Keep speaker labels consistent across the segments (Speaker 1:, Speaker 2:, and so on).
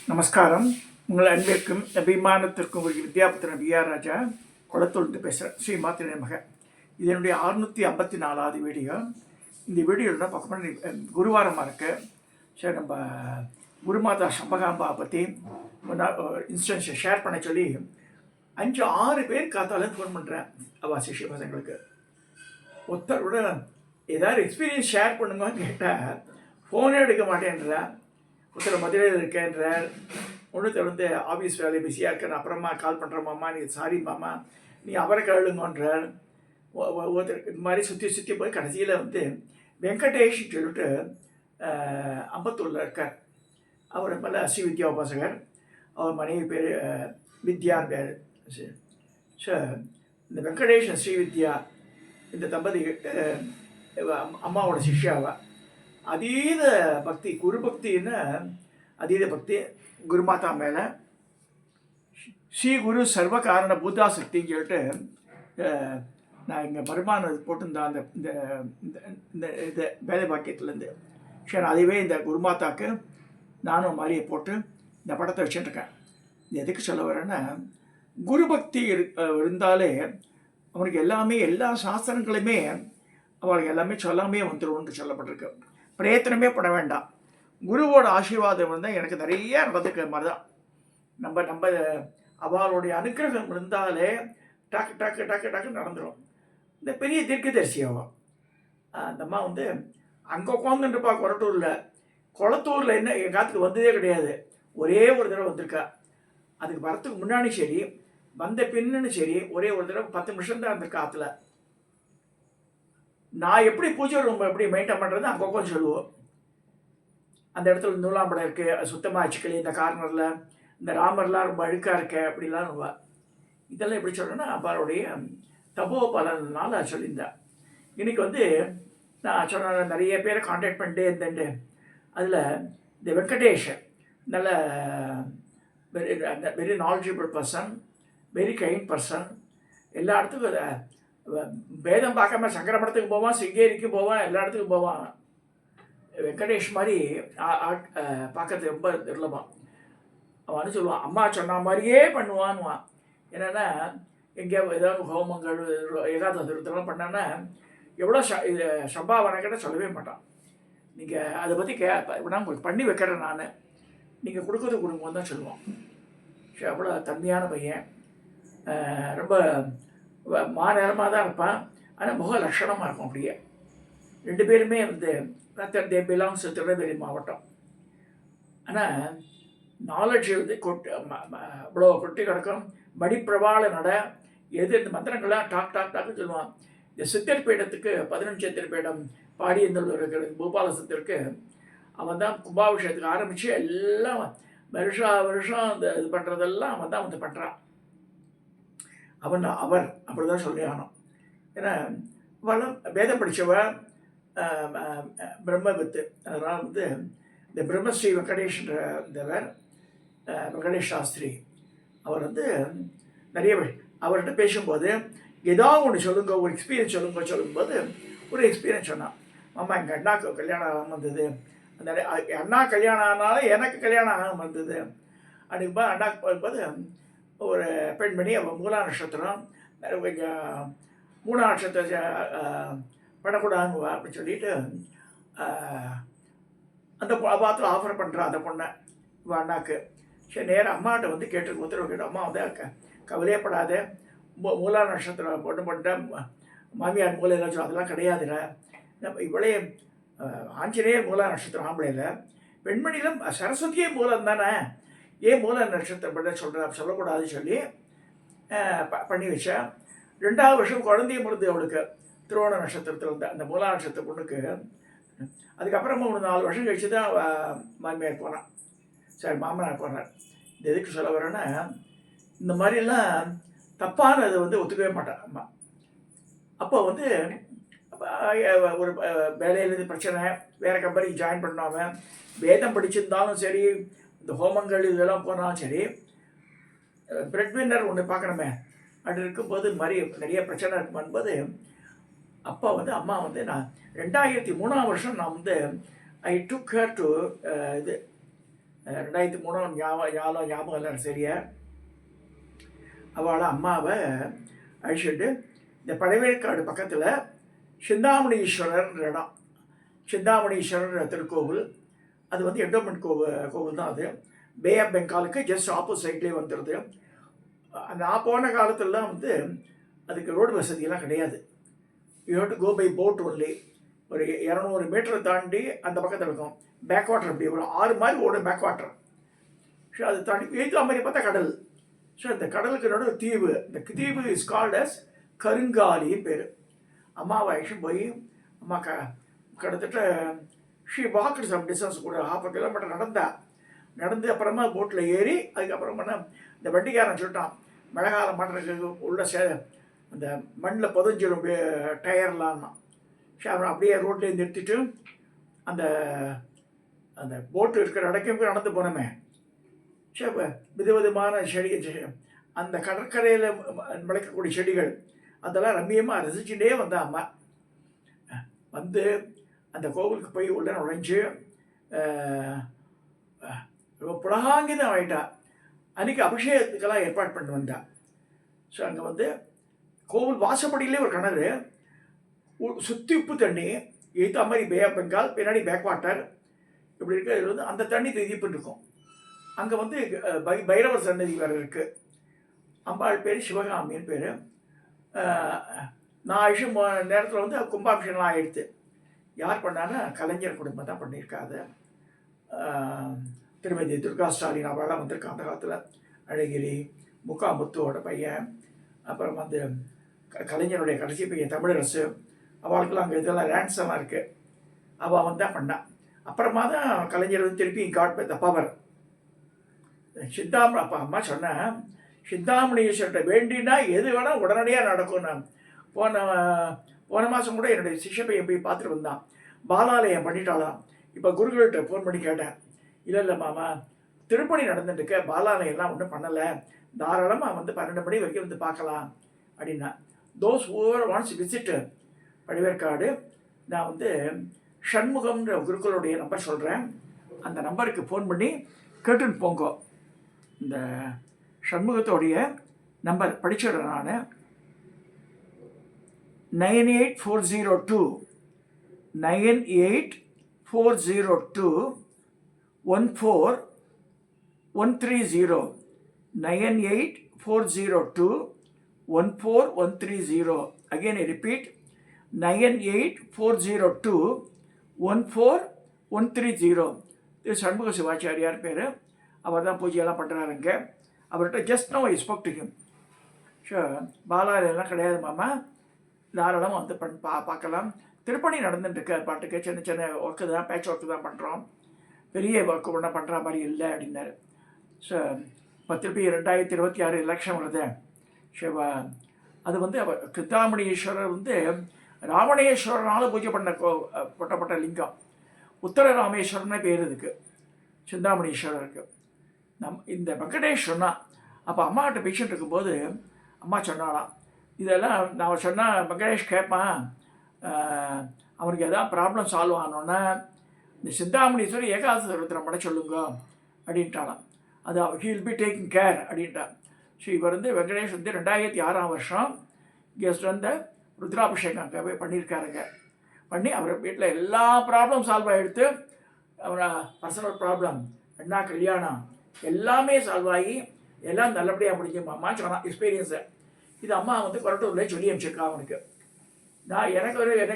Speaker 1: நமஸ்காரம். உங்கள் அன்பிற்கும் அபிமானத்திற்கும் ஒரு வித்யாபுத்திரன் பிஆர் ராஜா குளத்தூர்ந்து பேசுகிறேன். ஸ்ரீ மாத்திரை மக. இதனுடைய 654வது வீடியோ. இந்த வீடியோவில் தான் பார்க்க குருவாரமாக இருக்கு. சரி, நம்ம குருமாதா சம்பகாம்பா பற்றி இன்ஸ்டன்ஸை ஷேர் பண்ண சொல்லி 5-6 பேர் காத்தாலும் ஃபோன் பண்ணுறேன். அவள் சிஷ்ய பசங்களுக்கு ஒருத்தரோட ஏதாவது எக்ஸ்பீரியன்ஸ் ஷேர் பண்ணுங்கன்னு கேட்டால் ஃபோனே எடுக்க மாட்டேன்றா. ஒருத்தர் மதுரையில் இருக்கேன்ற, ஒன்றுத்தர் ஆஃபீஸ் வேலை பிஸியாக இருக்கேன், அப்புறமா கால் பண்ணுற மாமா, நீ சாரி மாமா, நீ அவரை கழுங்குன்றார். ஒருத்தர் இது மாதிரி சுற்றி போய் கடைசியில் வெங்கடேஷ் சொல்லிட்டு அம்பத்தூரில் இருக்கார். அவர் மேலே ஸ்ரீ வித்யா உபாசகர். அவர் மனைவி பேர் வித்யான் பேர். ஸோ இந்த வெங்கடேஷ் ஸ்ரீ வித்யா இந்த தம்பதி அம்மாவோட சிஷ்யாவா. அதீத பக்தி, குரு பக்தின்னு அதீத பக்தி குருமாதா மேலே. ஸ்ரீ குரு சர்வ காரண பூதா சக்தின்னு சொல்லிட்டு நான் இங்கே வருமானம் போட்டிருந்தேன் அந்த இந்த இந்த இது வேலை பாக்கியத்துலேருந்து. சரி, அதுவே இந்த குருமாதாக்கு நானும் மாதிரியை போட்டு இந்த படத்தை வச்சுட்டுருக்கேன். இது எதுக்கு சொல்ல வரேன்னா, குரு பக்தி இருந்தாலே அவனுக்கு எல்லாமே, எல்லா சாஸ்திரங்களுமே அவளுக்கு எல்லாமே சொல்லாமே வந்துடும்னு சொல்லப்பட்டிருக்கு. பிரயத்தனமே பட வேண்டாம். குருவோட ஆசீர்வாதம் இருந்தால் எனக்கு நிறைய நடந்துக்கிற மாதிரி தான். நம்ம அவளுடைய அனுக்கிரகம் இருந்தாலே டக்கு டக்கு டக்கு டக்கு நடந்துடும். இந்த பெரிய தீர்க்கதரிசி ஆகும். அந்த அம்மா அங்கே உட்காந்துட்டுப்பா குளத்தூரில் என்ன என் காத்துக்கு வந்ததே கிடையாது. ஒரே ஒரு தடவை வந்திருக்கா. அதுக்கு வரத்துக்கு முன்னாடி சரி, வந்த பின்னு சரி, ஒரே ஒரு தடவை 10 நிமிஷம் தான் இருந்திருக்கா ஆற்றுல. நான் எப்படி பூஜை ரூம் எப்படி மெயின்டைன் பண்ணுறது அங்கே உட்காந்து சொல்லுவோம். அந்த இடத்துல நூலாம்படம் இருக்குது, அது சுத்தமாக வச்சுக்கல. இந்த கார்னரில் இந்த ராமர்லாம் ரொம்ப அழுக்காக இருக்க அப்படிலாம் இதெல்லாம் எப்படி சொல்கிறேன்னா அவளுடைய தபோ பலனால சொல்லியிருந்தேன். இன்றைக்கி நான் சொன்ன நிறைய பேரை கான்டாக்ட் பண்ணிட்டே இருந்தேன். அதில் இந்த வெங்கடேஷ் நல்ல very knowledgeable person, very kind person. எல்லா இடத்துக்கும் பேதம் பார்க்காம சங்கரமடத்துக்கு போவான், சிங்கேரிக்கு போவான், எல்லா இடத்துக்கும் போவான். வெங்கடேஷ் மாதிரி பார்க்கறது ரொம்ப துர்லபம். அவன் சொல்லுவான், அம்மா சொன்ன மாதிரியே பண்ணுவான்னுவான். என்னென்னா எங்கேயா ஏதாவது ஹோமங்கள் ஏதாவது திருத்தலாம் பண்ணான்னா எவ்வளோ இது சம்பாவனை கிட்ட சொல்லவே மாட்டான். நீங்கள் அதை பற்றி நான் உங்களுக்கு பண்ணி வைக்கிறேன், நான் நீங்கள் கொடுக்குறது கொடுங்கன்னு தான் சொல்லுவான். சரி, அவ்வளோ தன்மையான பையன். ரொம்ப மாநேரமாக தான் இருப்பான். ஆனால் முக லட்சணமாக இருக்கும். அப்படியே 2 பேருமே தே பிலாங்ஸ் திருநெல்வேலி மாவட்டம். ஆனால் நாலேஜ் இவ்வளோ கொட்டி கிடக்கும். மடிப்பிரபால நட எது இந்த மந்திரங்கள்லாம் டாக் டாக் டாக்னு சொல்லுவான். இந்த சித்தர் பீடத்துக்கு 15 சித்தர் பீடம் பாடி இருக்கிற பூபால சித்தருக்கு அவன் தான் கும்பாபிஷேகத்துக்கு ஆரம்பித்து எல்லாம் வருஷம் இந்த இது பண்ணுறதெல்லாம் அவன் தான் பண்ணுறான். அவர் அப்படி தான் சொல்லி ஆனோம். ஏன்னா வேதம் படித்தவ பிரம்மவித்து. அதனால் இந்த பிரம்மஸ்ரீ வெங்கடேஷ்ன்ற இந்தவர் வெங்கடேஷ் சாஸ்திரி அவர் நிறைய அவர்கிட்ட பேசும்போது ஏதாவது ஒன்று சொல்லுங்க, ஒரு எக்ஸ்பீரியன்ஸ் சொல்லும்போது ஒரு எக்ஸ்பீரியன்ஸ் சொன்னான். அம்மா எங்கள் அண்ணாக்கு கல்யாணம் வந்தது, அந்த அண்ணா கல்யாணம் ஆனாலும் எனக்கு கல்யாணம் ஆக வந்தது. அப்படிங்கும்போது அண்ணாக்கு போகும்போது ஒரு பெண்மணி அவள் மூலா நட்சத்திரம், கொஞ்சம் 3 நட்சத்திரம் பண்ணக்கூடாதுவா அப்படின்னு சொல்லிட்டு அந்த பாத்தில் ஆஃபர் பண்ணுறான் அந்த பொண்ணை இவன் அண்ணாக்கு. சரி, நேராக அம்மாட்ட கேட்டு உத்தரவு கேட்டோம். அம்மா கவலையப்படாத, மூலா நட்சத்திரம் பொண்ணு பண்ணிட்டேன், மாமியார் மூலையெல்லாம் சொல்லும், அதெல்லாம் கிடையாதுல. நம்ம இவளே ஆஞ்சநேயர் மூலா நட்சத்திரம் ஆம்பளையில், பெண்மணியிலும் சரஸ்வதியே மூலம் தானே, ஏன் மூல நட்சத்திரம் பண்ண சொல்லக்கூடாதுன்னு சொல்லி பண்ணி வச்சா. 2வது வருஷம் குழந்தைய பிறந்து அவளுக்கு திருவோண நட்சத்திரத்தில் இருந்த அந்த மூலா நட்சத்திர பொண்ணுக்கு. அதுக்கப்புறமா 4 வருஷம் கழிச்சு தான் மாமியார் போனான். சரி, மாமனார் போனார். இந்த எதுக்கு சொல்ல வரேன்னா, இந்த மாதிரிலாம் தப்பானது ஒத்துக்கவே மாட்டான் அம்மா. அப்போ ஒரு வேலையிலேருந்து பிரச்சனை, வேறு கம்பெனிக்கு ஜாயின் பண்ணாமல் வேதம் படிச்சிருந்தாலும் சரி, இந்த ஹோமங்கள் இதெல்லாம் போனாலும் சரி, பிரெட் வின்னர் ஒன்று பார்க்கணுமே. அப்படி இருக்கும்போது இது மாதிரி நிறைய பிரச்சனை இருக்கும்போது அப்பா அம்மா நான் 2003ஆம் வருஷம் நான் ஐ டுக் ஹர் டு இது 2003 ஞாபகம் இல்லை சரியா. அவளை அம்மாவை அழிச்சுட்டு இந்த பழவேற்காடு பக்கத்தில் சிந்தாமணீஸ்வரர் இடம், சிந்தாமணீஸ்வரர் திருக்கோவில். அது வந்து என்டோமெண்ட் கோவில் தான். அது பே ஆஃப் பெங்காலுக்கு ஜஸ்ட் ஆப்போசிட்லேயே வந்துடுது. நான் போன காலத்துலலாம் வந்து அதுக்கு ரோடு வசதியெல்லாம் கிடையாது. You have to go by boat only. ஒரு 200 மீட்டரை தாண்டி அந்த பக்கத்தில் இருக்கும் பேக் வாட்டர். அப்படி ஒரு 6 மாதிரி ஓடும் பேக் வாட்டர். ஸோ அது தாண்டி எதுக்கு மாதிரி பார்த்தா கடல். ஸோ இந்த கடலுக்கு நடுவு தீவு. இந்த தீவு இஸ் கால்ட் அஸ் கருங்காலின்னு பேர். அம்மாவை ஆக்ஷன் போய் அம்மா கிட்டத்தட்ட ஷீ வாக்கட் சம் டிஸ்டன்ஸ், கூட 1/2 கிலோமீட்டர் நடந்து அப்புறமா போட்டில் ஏறி அதுக்கப்புறமா இந்த வண்டிக்காரன் சொல்லிட்டான், மழை காலம் பண்ணுறதுக்கு உள்ள அந்த மண்ணில் புதஞ்சிடும் டயர்லான்னா. ஸோ அவன் அப்படியே ரோட்லேயே நிறுத்திட்டு அந்த அந்த போட்டு இருக்கிற இடக்கும் நடந்து போனோமே. ஸோ விதவிதமான செடி, அந்த கடற்கரையில் முளைக்கக்கூடிய செடிகள் அதெல்லாம் ரம்மியமாக ரசிச்சுட்டே வந்தா அம்மா. வந்து அந்த கோவிலுக்கு போய் உள்ள நுழைஞ்சு ரொம்ப புலகாங்கிதம் ஆகிட்டா. அன்றைக்கி அபிஷேகத்துக்கெல்லாம் ஏற்பாடு பண்ணி வந்தா. ஸோ அங்கே வந்து கோவில் வாசப்படியிலே ஒரு கிணறு, சுற்றி உப்பு தண்ணி, எய்த்தா மாதிரி பே ஆஃப் பெங்கால், பின்னாடி பேக் வாட்டர் இப்படி இருக்கு. இது வந்து அந்த தண்ணி திதிப்புன்னு இருக்கும். அங்கே வந்து பைரவர் சன்னதி வேறு இருக்குது. அம்பாள் பேர் சிவகாமின்னு பேர். நான் ஆயுஷம் நேரத்தில் வந்து கும்பாபிஷேகம்லாம் ஆகிடுது. யார் பண்ணான்னா கலைஞர் குடும்பம் தான் பண்ணியிருக்காது. திருமதி துர்கா ஸ்டாலின் அவளாம் வந்திருக்கா அந்த காலத்தில். அழகிரி, முக்காமுத்துவோட பையன், அப்புறம் வந்து கலைஞருடைய கடைசி பையன் தமிழரசு, அவளுக்கெல்லாம் அங்கே இதெல்லாம் ரேன்ஸெல்லாம் இருக்குது. அவள் வந்து தான் பண்ணான். அப்புறமா தான் கலைஞர் வந்து திருப்பி காட் பை த பவர். அப்பா அம்மா சொன்னேன், சிந்தாமணீஸ்வர்கிட்ட வேண்டினா எது வேணால் உடனடியாக நடக்கும்னு. போன மாதம் கூட என்னுடைய சிஷ்ய பையன் போய் பார்த்துட்டு வந்தான். பாலாலயம் பண்ணிட்டாலாம். இப்போ குருக்கள்கிட்ட ஃபோன் பண்ணி கேட்டேன், இல்லை மாமா, திருப்பணி நடந்துட்டுருக்க, பாலாலயம்லாம் ஒன்றும் பண்ணலை, தாராளமாக வந்து 12 மணி வரைக்கும் வந்து பார்க்கலாம் அப்படின்னா. தோஸ் ஓவர் வான்ஸ் விசிட் பழவேற்காடு, நான் வந்து ஷண்முகம்ன்ற குருக்களுடைய நம்பர் சொல்கிறேன், அந்த நம்பருக்கு ஃபோன் பண்ணி கேட்டுன்னு போங்க. இந்த ஷண்முகத்தோடைய நம்பர் படிச்சிடுறேன் நான். 98402 14130. 98402 again I repeat, 98402 இது சண்முக சிவாச்சாரியார் பேர். அவர் தான் பூஜையெல்லாம் பண்ணுறாருங்க. அவர்கிட்ட just now I spoke to him. So பாலாலயம்லாம் கிடையாது மாமா, தாராளமாக வந்து பார்க்கலாம். திருப்பணி நடந்துட்டுருக்கு பாட்டுக்கு. சின்ன சின்ன ஒர்க்கு தான், பேட்ச் ஒர்க்கு தான் பண்ணுறோம், பெரிய ஒர்க்கு ஒன்றும் பண்ணுற மாதிரி இல்லை அப்படின்னாரு. ஸோ இப்போ திருப்பி 2026 எலெக்ஷன் வருது. ஸோ அது வந்து அவர் சிந்தாமணீஸ்வரர் வந்து ராவணேஸ்வரனால் பூஜை பண்ணப்பட்ட லிங்கம். உத்தர ராமேஸ்வரனே பேர் இதுக்கு, சிந்தாமணீஸ்வரருக்கு. இந்த வெங்கடேஷ் சொன்னான். அப்போ அம்மாக்கிட்ட பேசிட்டு இருக்கும்போது அம்மா சொன்னாலாம், இதெல்லாம் நான் சொன்னால் வெங்கடேஷ் கேட்பான், அவனுக்கு எதாவது ப்ராப்ளம் சால்வ் ஆனோன்னா இந்த சிந்தாமணீஸ்வரர் ஏகாதசி விரதம் பண்ண சொல்லுங்க அப்படின்ட்டாலாம். அது ஹீல் பி டேக்கிங் கேர் அப்படின்ட்டான். ஸோ இவர் வந்து வெங்கடேஷ் வந்து 2006 கெஸ்ட் வந்து ருத்ராபிஷேகம் அங்கே பண்ணியிருக்காருங்க. பண்ணி அவர் வீட்டில் எல்லா ப்ராப்ளம் சால்வ் ஆகிடுத்து. அவரை பர்சனல் ப்ராப்ளம், என்ன கல்யாணம் எல்லாமே சால்வ் ஆகி எல்லாம் நல்லபடியாக முடிஞ்சுமாம்மா சொன்னான் எக்ஸ்பீரியன்ஸை. இது அம்மா வந்து கொரட்டூரில் சொல்லி அனுப்பிச்சிருக்கா அவனுக்கு. நான் எனக்கு என்ன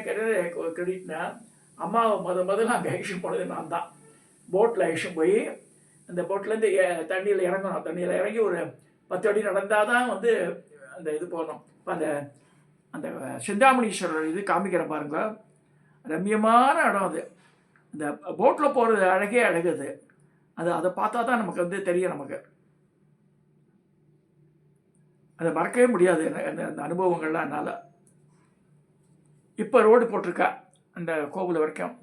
Speaker 1: கிரெடிட்னா, அம்மாவை முதல்ல அங்கே ஐஷன் போனது நான் தான். போட்டில் ஐஷன் போய் அந்த போட்லேருந்து தண்ணியில் இறங்கணும். தண்ணியில் இறங்கி ஒரு 10 அடி நடந்தால் தான் வந்து அந்த இது போகணும். இப்போ அந்த சிந்தாமணீஸ்வரர் இது காமிக்கிற பாருங்க, ரம்யமான இடம் அது. அந்த போட்டில் போகிறது அழகே அழகுது. அதை பார்த்தா தான் நமக்கு வந்து தெரியும். நமக்கு அதை மறக்கவே முடியாது அந்த அனுபவங்கள்லாம் என்னால். இப்போ ரோடு போட்டிருக்கா அந்த கோவில் வரைக்கும்.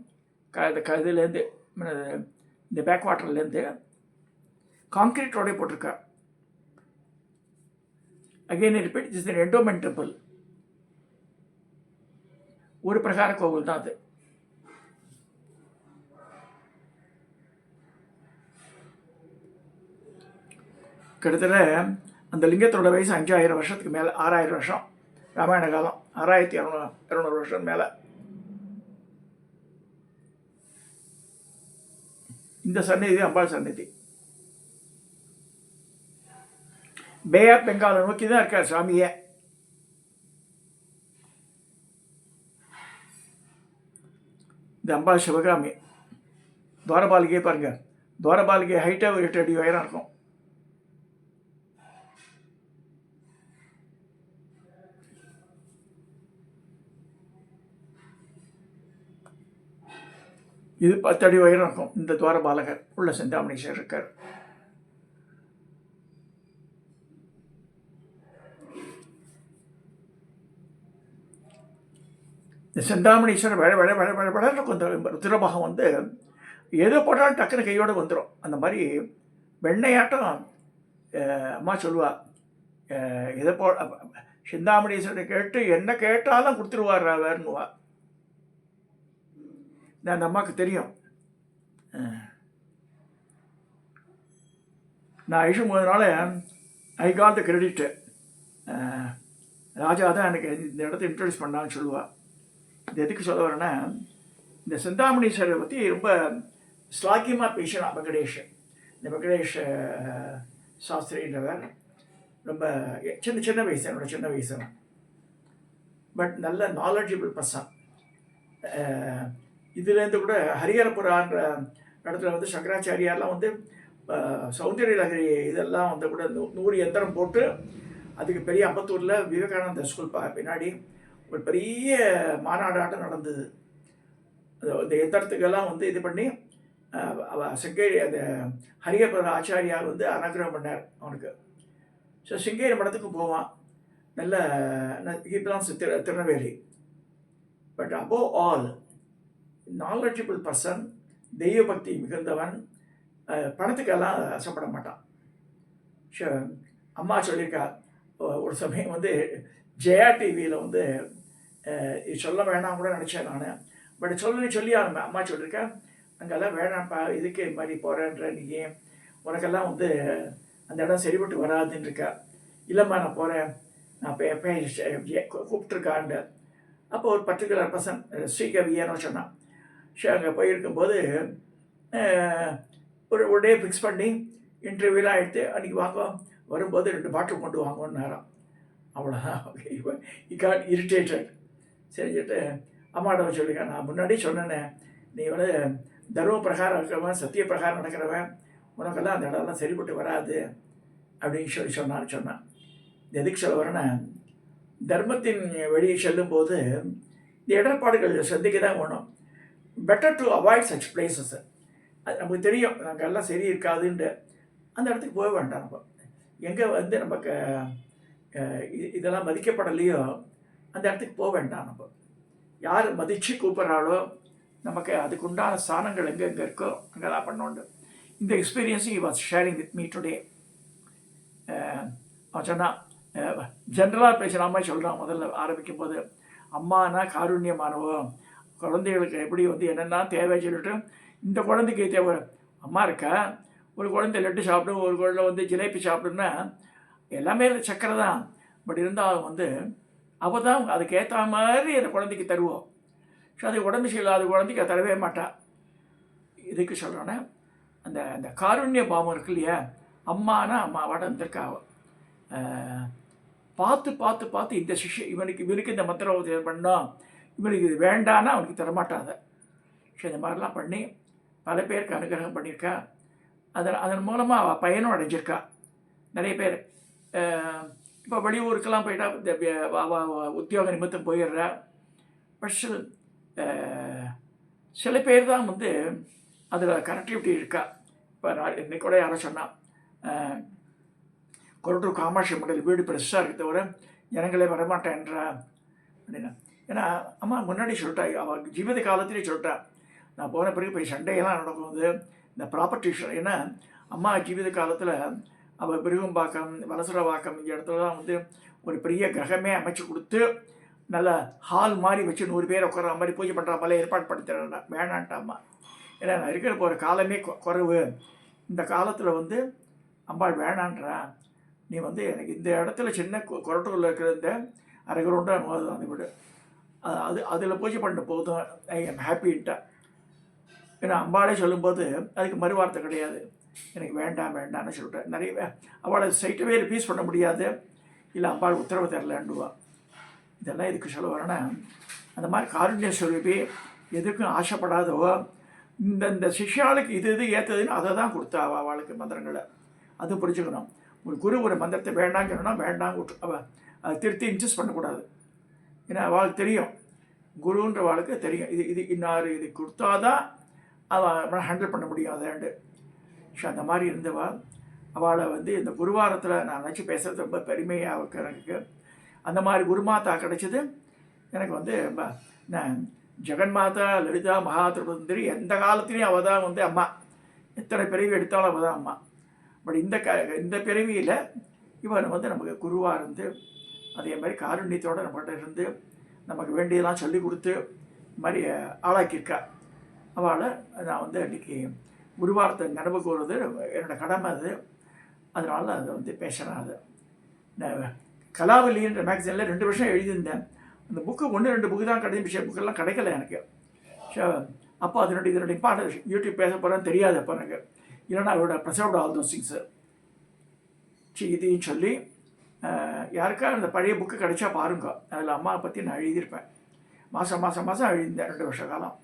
Speaker 1: இதுலேருந்து இந்த பேக் வாட்டர்லேருந்து கான்கிரீட் ரோடே போட்டிருக்கா. Again repeat, is an endowment temple. ஒரு பிரகார கோவில் தான் அது. கிட்டத்தட்ட அந்த லிங்கத்தோட வயசு 5000 வருஷத்துக்கு மேலே, 6000 வருஷம். ராமாயண காலம் 6200 வருஷம் மேலே. இந்த சந்நிதி அம்பாள் சந்நிதி. பே ஆஃப் பெங்காலை நோக்கி தான் இருக்கார் சாமியே. இந்த அம்பாள் சிவகாமி. துவாரபாலிகை பாருங்க, துவாரபாலிகை ஹைட்டாக 8 அடி உயரம் இருக்கும். இது 10 அடி உயரம் இருக்கும். இந்த துவாரபாலகர் உள்ள சிந்தாமணீஸ்வரர் இருக்கார். இந்த சிந்தாமணீஸ்வரர் வள இருக்கும். இந்த ருத்ரபாகம் வந்து எது போட்டாலும் டக்குன்னு கையோடு வந்துடும். அந்த மாதிரி வெண்ணையாட்டம் அம்மா சொல்லுவா, எதை சிந்தாமணீஸ்வரரை கேட்டு என்ன கேட்டாலும் கொடுத்துருவார் அவர்னுவா. அந்த அம்மாவுக்கு தெரியும். நான் ஐஷம் போதனால ஐ காட் த கிரெடிட்டு. ராஜா தான் எனக்கு இந்த இடத்த இன்ட்ரடியூஸ் பண்ணான்னு சொல்லுவாள். இது எதுக்கு சொல்ல வரேன்னா, இந்த சிந்தாமணீஸ்வரரை பற்றி ரொம்ப ஸ்லாக்கியமாக பேசினான் வெங்கடேஷ். இந்த வெங்கடேஷ் சாஸ்திரின்றவர் ரொம்ப சின்ன வயசு, என்னோட சின்ன வயசு தான். பட் நல்ல நாலெட்ஜபிள் பர்சன். இதுலேருந்து கூட ஹரிஹரபுரான்ற இடத்துல வந்து சங்கராச்சாரியாரெலாம் வந்து சௌந்தரிய லகரி இதெல்லாம் வந்து கூட 100 யந்திரம் போட்டு அதுக்கு பெரிய அம்பத்தூரில் விவேகானந்த ஸ்கூல் பின்னாடி ஒரு பெரிய மாநாடாட்டம் நடந்தது. இந்த யந்திரத்துக்கெல்லாம் வந்து இது பண்ணி சிங்கேரி அந்த ஹரிஹரபுர ஆச்சாரியார் வந்து அனுகிரகம் பண்ணார் அவனுக்கு. ஸோ சிங்கேரி மடத்துக்கு போவான். நல்ல இப்பதான் Tirunelveli. But above all knowledgeable person, தெய்வ பக்தி மிகுந்தவன், பணத்துக்கெல்லாம் ஆசைப்பட மாட்டான். ஸோ அம்மா சொல்லியிருக்கா, ஒரு சமயம் வந்து ஜெயா டிவியில் வந்து சொல்ல வேணாம் கூட நினச்சேன் நான். பட் சொல்லி அம்மா சொல்லியிருக்கேன், அங்கெல்லாம் வேணாம்ப்பா, இதுக்கு இது மாதிரி போகிறேன்ற, நீ உனக்கெல்லாம் வந்து அந்த இடம் சரிபட்டு வராதுன்னு இருக்கா. இல்லைம்மா நான் போகிறேன், நான் இப்போ கூப்பிட்ருக்காண்டு. அப்போ ஒரு பர்டிகுலர் பர்சன் ஸ்ரீகவியன்னு சொன்னான். ஸோ அங்கே போயிருக்கும்போது ஒரு டே ஃபிக்ஸ் பண்ணி இன்டர்வியூலாம் எடுத்து அன்றைக்கி வாங்க, வரும்போது 2 பாட்டில் கொண்டு வாங்கன்னாராம். அவ்வளோதான். Okay, God irritated. சரிஞ்சிட்டு அம்மாட்ட சொல்லியிருக்கேன், நான் முன்னாடி சொன்னேனே, நீ வந்து தர்ம பிரகாரம் இருக்கிறவன், சத்திய பிரகாரம் நடக்கிறவன், உனக்கெல்லாம் அந்த இடம்லாம் சரிப்பட்டு வராது அப்படின்னு சொன்னான். எதுக்கு சொல்ல வரேன்னா, தர்மத்தின் வெளியே செல்லும்போது இந்த இடர்பாடுகள் சந்திக்க தான் வேணும். Better to avoid such places. அது நமக்கு தெரியும், நாங்கள் எல்லாம் சரி இருக்காதுன்ட்டு அந்த இடத்துக்கு போக வேண்டாம். நம்ம எங்கே வந்து நமக்கு இதெல்லாம் மதிக்கப்படலையோ அந்த இடத்துக்கு போக வேண்டாம். நம்ம யார் மதித்து கூப்பிட்றாளோ, நமக்கு அதுக்குண்டான ஸ்தானங்கள் எங்கே இருக்கோ அங்கே தான் பண்ணோண்டு. இந்த எக்ஸ்பீரியன்ஸும் he was sharing with me today. அவன் சொன்னான், ஜென்ரலாக பேசுகிறாம சொல்கிறான். முதல்ல ஆரம்பிக்கும் போது, அம்மானா காருண்யமானவோ, குழந்தைகளுக்கு எப்படி வந்து என்னென்னா தேவை சொல்லிட்டு, இந்த குழந்தைக்கு தேவை அம்மா இருக்கா, ஒரு குழந்தை லட்டு சாப்பிடும், ஒரு குழந்தை வந்து ஜிலேபி சாப்பிடுன்னா எல்லாமே சக்கரை தான். பட் இருந்தாலும் வந்து அவள் தான் அதுக்கேற்ற மாதிரி அந்த குழந்தைக்கு தருவோம். ஸோ அது உடம்பு சரியில்லாத குழந்தைக்கு அதை தரவே மாட்டாள். இதுக்கு சொல்கிறோன்னா, அந்த காருண்ய பாவம் இருக்கு இல்லையா, அம்மானா அம்மாவோட இருந்திருக்கா. பார்த்து இந்த இவனுக்கு இந்த மந்திரம் பண்ணோம், இவனுக்கு இது வேண்டான்னா அவனுக்கு தரமாட்டாத. ஸோ இந்த மாதிரிலாம் பண்ணி பல பேருக்கு அனுகிரகம் பண்ணியிருக்கா. அதன் மூலமாக அவள் பயனும் அடைஞ்சிருக்கா. நிறைய பேர் இப்போ வெளியூருக்கெல்லாம் போயிட்டா உத்தியோக நிமித்தம் போயிடுறா. பட் சில பேர் தான் வந்து அதில் கனெக்டிவிட்டி இருக்கா. இப்போ நான் இன்னைக்கு கூட யாரோ சொன்னான், கொரட்டூர் காமாட்சி மண்டல் வீடு பெருசாக இருக்க தவிர ஜனங்களே வரமாட்டேன்றா அப்படின்னா. ஏன்னா அம்மா முன்னாடி சொல்லிட்டா, அவள் ஜீவித காலத்திலே சொல்லிட்டா. நான் போன பிறகு போய் சண்டையெல்லாம் நடக்கும்போது இந்த ப்ராப்பர்ட்டி, ஏன்னா அம்மா ஜீவித காலத்தில் அவள் பிருகம்பாக்கம், வலசரவாக்கம் இந்த இடத்துல தான் வந்து ஒரு பெரிய கிரகமே அமைச்சு கொடுத்து நல்ல ஹால் மாதிரி வச்சு 100 பேர் உட்கார மாதிரி பூஜை பண்ணுற மாதிரி ஏற்பாடு பண்ணி தரேன். வேணான்ட்டாம்மா. ஏன்னா நான் இருக்கிற போகிற காலமே குறைவு. இந்த காலத்தில் வந்து அம்பாள் வேணான்றா, நீ வந்து எனக்கு இந்த இடத்துல சின்ன கொரட்டூரில் இருக்கிற இந்த அரை கிரவுண்டாக அந்த வீடு அதில் பூஜை பண்ண போதும், ஐ எம் ஹாப்பின்ட்டா. ஏன்னா அம்பாளே சொல்லும்போது அதுக்கு மறுவார்த்தை கிடையாது, எனக்கு வேண்டாம் வேண்டாம்னு சொல்லிட்டேன். நிறைய அவளை சைட்டவே ரிப்பீஸ் பண்ண முடியாது, இல்லை அம்பாள் உத்தரவு தரலன்னுவா. இதெல்லாம் எதுக்கு சொல்ல வரேன்னா, அந்த மாதிரி காருண்ய ஸ்வரூபி எதுக்கும் ஆசைப்படாதவோ இந்த சிஷ்யாளுக்கு இது ஏற்றதுன்னு அதை தான் கொடுத்தா அவளுக்கு மந்திரங்களை. அது புரிஞ்சுக்கணும். ஒரு குரு ஒரு மந்திரத்தை வேண்டாம்னு சொன்னா வேண்டாம் விட்டு அவள் அதை திருத்தி இன்சிஸ்ட் பண்ணக்கூடாது. ஏன்னா அவளுக்கு தெரியும், குருன்ற அவளுக்கு தெரியும் இது இன்னார் இது கொடுத்தாதான் அவள் ஹேண்டில் பண்ண முடியும் அதாண்டு. ஸோ அந்த மாதிரி இருந்தவா அவளை வந்து இந்த குருவாரத்தில் நான் நினச்சி பேசுகிறது ரொம்ப பெருமையாக இருக்கு எனக்கு. அந்த மாதிரி குருமாதா கிடைச்சது எனக்கு வந்து நான் ஜெகன்மாதா லலிதா மகா திருபந்தரி எந்த காலத்துலேயும் அவள் தான் வந்து அம்மா. எத்தனை பிறவி எடுத்தாலும் அவள் தான் அம்மா. பட் இந்த பிறவியில் இவன் வந்து நமக்கு குருவாக இருந்து அதே மாதிரி காருண்யத்தோடு நம்மகிட்ட இருந்து நமக்கு வேண்டியதெல்லாம் சொல்லி கொடுத்து இது மாதிரி ஆளாக்கியிருக்கா. அவளை நான் வந்து அன்றைக்கி குருவாரத்தை நினைவு கூறுறது என்னோடய கடமை அது. அதனால அதை வந்து பேசுகிறேன். அது நான் கலாவலின்ற மேக்சினில் 2 வருஷம் எழுதியிருந்தேன். அந்த புக்கு 1-2 புக்கு தான் கிடைச்ச புக்கெல்லாம் கிடைக்கல எனக்கு. ஸோ அப்போ இதனுடைய இம்பார்ட்டன்ஸ் யூடியூப் பேச போகிறேன்னு தெரியாது அப்போ எனக்கு. இல்லைன்னா அவரோட ப்ரெசர்வ்ட் ஆல் தோஸ் திங்ஸு இதையும் சொல்லி யாருக்கா அந்த பழைய புக்கு கிடைச்சா பாருங்க. அதில் அம்மாவை பற்றி நான் எழுதியிருப்பேன். மாதம் எழுதியிருந்தேன் 2 வருஷ காலம்.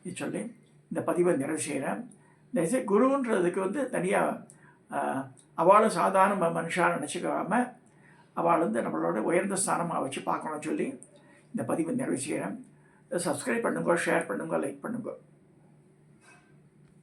Speaker 1: இது சொல்லி இந்த பதிவை நிறைவு செய்கிறேன். இந்த குருன்றதுக்கு வந்து தனியாக அவளும் சாதாரண மனுஷாக நினச்சிக்காம அவள் வந்து நம்மளோட உயர்ந்த ஸ்தானமாக வச்சு பார்க்கணும்னு சொல்லி இந்த பதிவை நிறைவு செய்கிறேன். சப்ஸ்கிரைப் பண்ணுங்க, ஷேர் பண்ணுங்க, லைக் பண்ணுங்க.